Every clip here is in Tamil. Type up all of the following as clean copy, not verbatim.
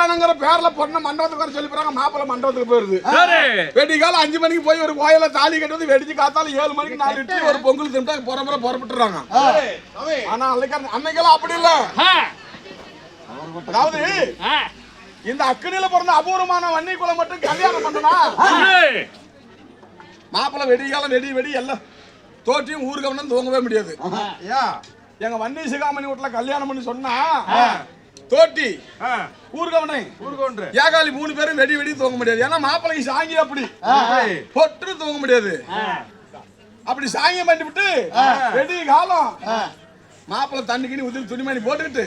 கல்யாணங்கிற பேர்ல பொண்ணு மண்டபத்துக்கு வர சொல்லி போறாங்க. மாப்பிள்ளை மண்டபத்துக்கு போயிருது. வெடிக்கால 5 மணிக்கு போய் ஒரு கோயில தாலி கட்டி வந்து வெடிச்சு காத்தால 7 மணிக்கு 4 இட்லி ஒரு பொங்கல் தின்ட்டு புறப்பட்டுறாங்க. ஆனா அன்னைக்கெல்லாம் அப்படி இல்ல. அதாவது இந்த அக்கினியில பிறந்த அபூர்வமான வன்னி குலம் மட்டும் கல்யாணம் பண்ணனா மாப்பிள்ளை வெடிக்காலம் வெடி எல்லாம் தோற்றியும் ஊருக்கு வந்து தூங்கவே முடியாது. எங்க வன்னி சிகாமணி வீட்டுல கல்யாணம் பண்ணி சொன்னா தோட்டி ஊர்கவனை ஏகாலி 3 பேரும் வெடி தூங்க முடியாது. ஏன்னா மாப்பிள்ளைக்கு சாங்கி அப்படி பொட்டு தூங்க முடியாது. அப்படி சாங்கியம் பண்ணி விட்டு வெடி காலம் மாப்பிள்ளை தண்ணிக்கு உதிரி துணிமணி போட்டுக்கிட்டு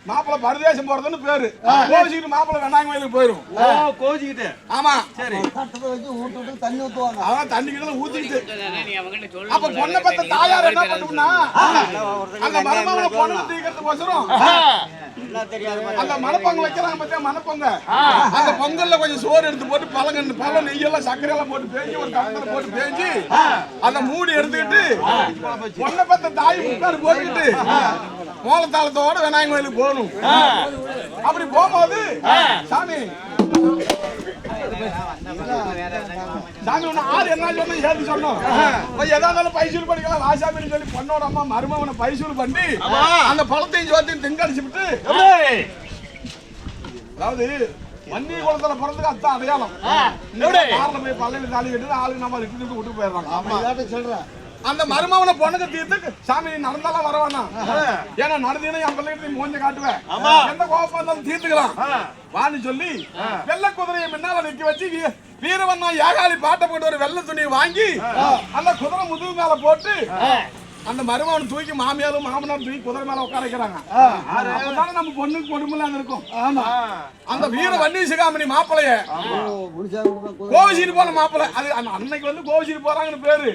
மாப்பிள்ளை பரதேசம் போறதுன்னு பேரு. கோவிச்சுக்கிட்டு மாப்பிள்ளை வெண்ணாங்க வயலுக்கு போயிரும். கோவிச்சுக்கிட்டு ஆமா சரி தண்ணி ஊத்துவாங்க. அவன் தண்ணிக்கிட்ட ஊத்திக்கிட்டு அப்ப பொண்ணை பத்த தாயார் என்ன பண்ணும்னா அந்த மரமாவளை பொண்ணு தீக்கிறதுக்கோசரம் அந்த மணப்பொங்கல் வைக்கிறாங்க பத்தியா மணப்பொங்க. அந்த பொங்கல்ல கொஞ்சம் சோறு எடுத்து போட்டு பழம் நெய்யெல்லாம் சர்க்கரை எல்லாம் போட்டு பேஞ்சு ஒரு கலத்துல போட்டு பேஞ்சு அந்த மூடி எடுத்துக்கிட்டு பொண்ணை பத்த தாய் முக்காடு போட்டுக்கிட்டு மோளத்தாளத்தோட விநாயகர் கோயிலுக்கு போகணும். அப்படி போகும்போது சாமி ஒண்ணு ஆறு என்ன சொன்ன ஏது சொன்னோம். எதாவது பைசூல் படிக்கலாம் வாசாமின்னு சொல்லி பொண்ணோட அம்மா மருமவனை பைசூல் பண்ணி அந்த பழத்தையும் சோத்தையும் திங்கடிச்சு விட்டு அதாவது வன்னி குளத்துல பிறந்துக்கு அத்தான் அடையாளம். காரில் போய் பள்ளையில தாலி கட்டி ஆளுக்கு நம்ம விட்டு போயிடுறாங்க. சொல்றேன் அந்த மருமவனை பொண்ணுக்கு தீர்த்து சாமி நடந்தாலும் வரவானா. ஏன்னா நடந்தீங்கன்னா என் பிள்ளைகிட்ட மூஞ்ச காட்டுவேன். எந்த கோபம் இருந்தாலும் தீர்த்துக்கலாம் வான்னு சொல்லி வெள்ளை குதிரையை முன்னால நிக்க வச்சு வீரவண்ணா ஏகாலி பாட்டை போட்டு ஒரு வெள்ளை துணியை வாங்கி அந்த குதிரை முதுகு மேல போட்டு அந்த மருமகனை தூக்கி மாமியாரும் மாமனாரும் தூக்கி குதிரை மேல உட்கார வைக்கிறாங்க. அப்பதானே நம்ம பொண்ணுக்கு கொடுமலாம் இருக்கும். அந்த வீர வன்னி சிகாமணி மாப்பிளைய கோவிச்சிட்டு போன மாப்பிள்ளை அது அன்னைக்கு வந்து கோவிச்சிட்டு போறாங்கன்னு பேரு.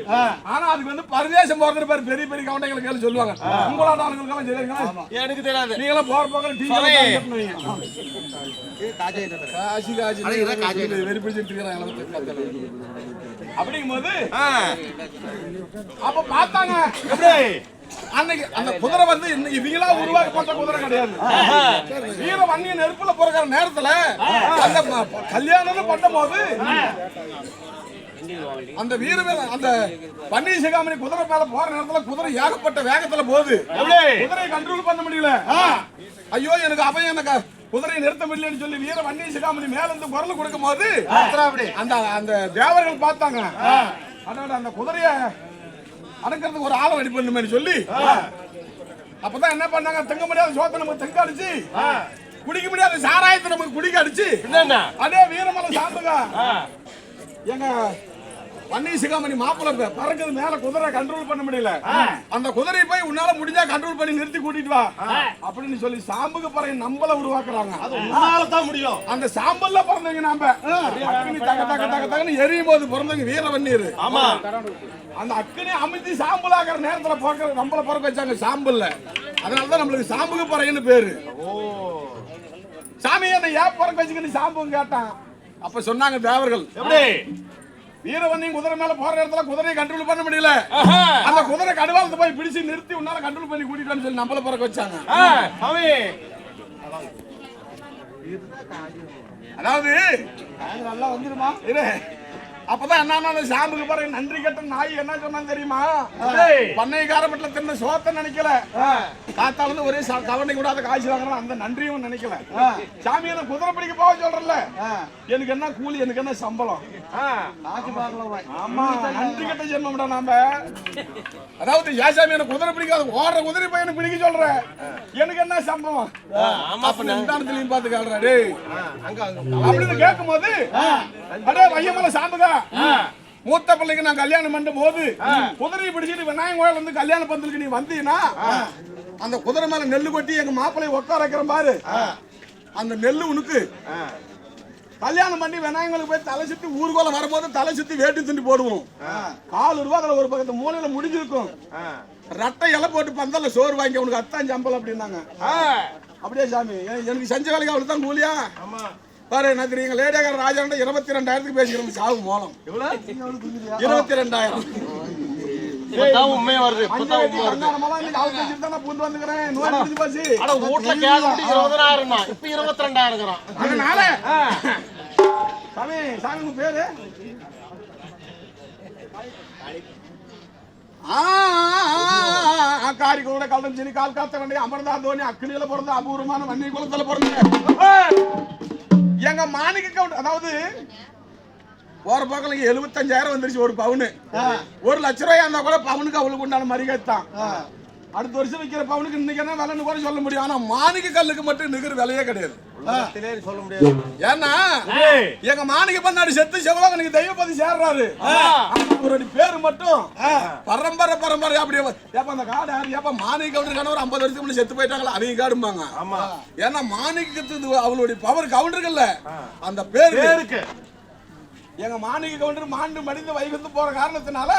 ஆனா அதுக்கு வந்து பரதேசம் போறது பேரு. பெரிய பெரிய கவுண்டைகளை கேள்வி சொல்லுவாங்க. உங்களோட ஆளுங்களுக்கெல்லாம் தெரியுங்களா? எனக்கு தெரியாது. நீங்களாம் போற போக டீ காசி வெறி பிடிச்சிட்டு இருக்கிறாங்க. அப்படிங்கும்போது அப்ப பார்த்தாங்க அன்னைக்கு அந்த குதிரை வந்து இவங்களா உருவாக்கப்பட்ட குதிரை கிடையாது. வீர வன்னிய நெருப்புல போற நேரத்துல அந்த கல்யாணம் பண்ணும் போது அந்த அந்த வன்னி சிகாமணி குதிரை மேல போற நேரத்துல குதிரை ஏகப்பட்ட வேகத்துல போகுது. குதிரையை கண்ட்ரோல் பண்ண முடியல. ஐயோ எனக்கு அபயம் எனக்கு குதிரையை நிறுத்த முடியலன்னு சொல்லி வீர வன்னி சிகாமணி மேல இருந்து குரல் கொடுக்கும் போது அந்த தேவர்கள் பார்த்தாங்க அந்த குதிரைய அடக்கிறதுக்கு ஒரு ஆளை ரெடி பண்ணுமே சொல்லி அப்பதான் என்ன பண்ணாங்க தங்க முடியாத சோத்தை நமக்கு தெங்க அடிச்சு குடிக்க முடியாத சாராயத்தை நமக்கு குடிக்க அடிச்சு அதே வீரமலை சாப்பிடுங்க எங்க வன்னி சிகாமணி மாப்பிள்ளை பறக்குது மேல குதிரை கண்ட்ரோல் பண்ண முடியல. அந்த குதிரையை போய் உன்னால முடிஞ்சா கண்ட்ரோல் பண்ணி நிறுத்தி கூட்டிட்டு வா அப்படின்னு சொல்லி சாம்புக்கு பறவை நம்மள உருவாக்குறாங்க. அது முடியும். அந்த சாம்பல்ல பிறந்தவங்க நாம அக்கினி தக தக தக தகன்னு எரியும் போது பிறந்தவங்க வீர வன்னீர். ஆமா அந்த அக்கினி அமைதி சாம்பலாகிற நேரத்துல பிறக்க நம்மள பிறக்க வச்சாங்க சாம்பல்ல. அதனாலதான் நம்மளுக்கு சாம்புக்கு பறவைன்னு பேரு. சாமி என்ன ஏன் பிறக்க வச்சுக்கிட்டு சாம்புன்னு கேட்டான். அப்ப சொன்னாங்க தேவர்கள் எப்படி வீரவன்னியும் குதிரை மேல போற இடத்துல குதிரையை கண்ட்ரோல் பண்ண முடியல. அந்த குதிரை கடுவாலத்தை போய் பிடிச்சு நிறுத்தி உன்னால கண்ட்ரோல் பண்ணி கூட்டிட்டு சொல்லி நம்மள பிறக்க வச்சாங்க. அதாவது நல்லா வந்துருமா அப்பதான் என்ன சாம்புக்கு பாரு நன்றி கட்ட நாய் என்ன சொன்னான்னு தெரியுமா? பண்ணைக்கார வீட்டுல தின்ன சோத்த நினைக்கல காத்தால இருந்து ஒரே கவனை கூடாத காய்ச்சி வாங்குறான் அந்த நன்றியும் நினைக்கல. சாமி என்ன குதிரை பிடிக்க போக சொல்றல எனக்கு என்ன கூலி எனக்கு என்ன சம்பளம். ஆமா நன்றி கட்ட ஜென்மம்டா நாம. அதாவது ஏசாமி என்ன குதிரை பிடிக்காது ஓடுற குதிரை போய் எனக்கு பிடிக்க சொல்ற எனக்கு என்ன சம்பளம் அப்படின்னு பார்த்து கேள்றாரு. அப்படின்னு கேட்கும் போது அடே வையமலை சாம்புக மூத்த பிள்ளைக்கு நான் கல்யாணம் பண்ணும் போது குதிரையை பிடிச்சிட்டு விநாயகர் கோயில் வந்து கல்யாண பந்தலுக்கு நீ வந்தீங்கன்னா அந்த குதிரை மேல நெல்லு கொட்டி எங்க மாப்பிள்ளைய உட்கார வைக்கிற பாரு அந்த நெல்லு உனக்கு கல்யாணம் பண்ணி விநாயகங்களுக்கு போய் தலை சுத்தி ஊர்கோலம் வரும்போது தலை சுத்தி வேட்டி துண்டி போடுவோம். 4 ரூபா அதுல ஒரு பக்கத்து மூலையில முடிஞ்சிருக்கும். ரட்டை இலை போட்டு பந்தல்ல சோறு வாங்கி உனக்கு அத்தான் சம்பளம் அப்படின்னாங்க. அப்படியே சாமி எனக்கு செஞ்ச வேலைக்கு அவளுக்கு தான் கூலியா பாரு என்ன தெரியுங்க லேடியாக்கார ராஜா 22,000 பேசிக்கிறோம் சாவு மூலம் 22,000 இப்பதான் உண்மையா வருது. அஞ்சு இப்பதான் வெட்டி உண்மை வருது. கங்காரமெல்லாம் இன்னைக்கு அவசர வச்சுட்டு தான் நான் பூந்து வந்துக்கிறேன். நோய் முடிஞ்சு போச்சு. ஆனா வீட்டுல கேட்க 20,000 தான். இப்ப 22,000 அதனால சாமி சாமி உங்க பேரு காரி கூட கல்டம் சினி கால் காத்த வேண்டிய அமர்தா தோனி அக்கினியில பிறந்த அபூர்வமான வன்னி குலத்துல பிறந்த எங்க மாணிக்க கவுண்ட் அதாவது போற போக்கல 75,000 வந்துருச்சு ஒரு பவுனு. 1,00,000 ரூபாய் இருந்தா கூட பவுனுக்கு அவளுக்கு உண்டான மரியாதை தான். அடுத்த வருஷம் விற்கிற பவுனுக்கு இன்னைக்கு என்ன விலைன்னு கூட சொல்ல முடியும். ஆனா மாணிக்க கல்லுக்கு மட்டும் நிகர் விலையே கிடையாது. சொல்ல முடியாது. ஏன்னா எங்க மாணிக்க பண்ணாடி செத்து செவ்வளவு தெய்வபதி சேர்றாரு. அவருடைய பேரு மட்டும் பரம்பரை பரம்பரை அப்படியே ஏப்ப அந்த காடு யாரு ஏப்ப மாணிக்க கவுண்டர் ஒரு 50 வருஷத்துக்கு முன்னாடி செத்து போயிட்டாங்களா அவங்க காடும்பாங்க. ஏன்னா மாணிக்கத்து அவளுடைய பவர் கவுண்டர்கள்ல அந்த பேருக்கு எங்க மாணிக்க கவுண்டர் மாண்டு மடிந்து வைகுந்து போற காரணத்தினால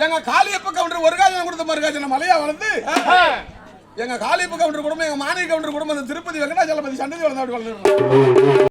எங்க காளியப்ப கவுண்டர் ஒரு காஜனம் கொடுத்த மறுகாஜன மலையா வளர்ந்து எங்க காளியப்ப கவுண்டர் குடும்பம் எங்க மாணிக்க கவுண்டர் குடும்பம் திருப்பதி வெங்கடாச்சலபதி சன்னதி வளர்ந்து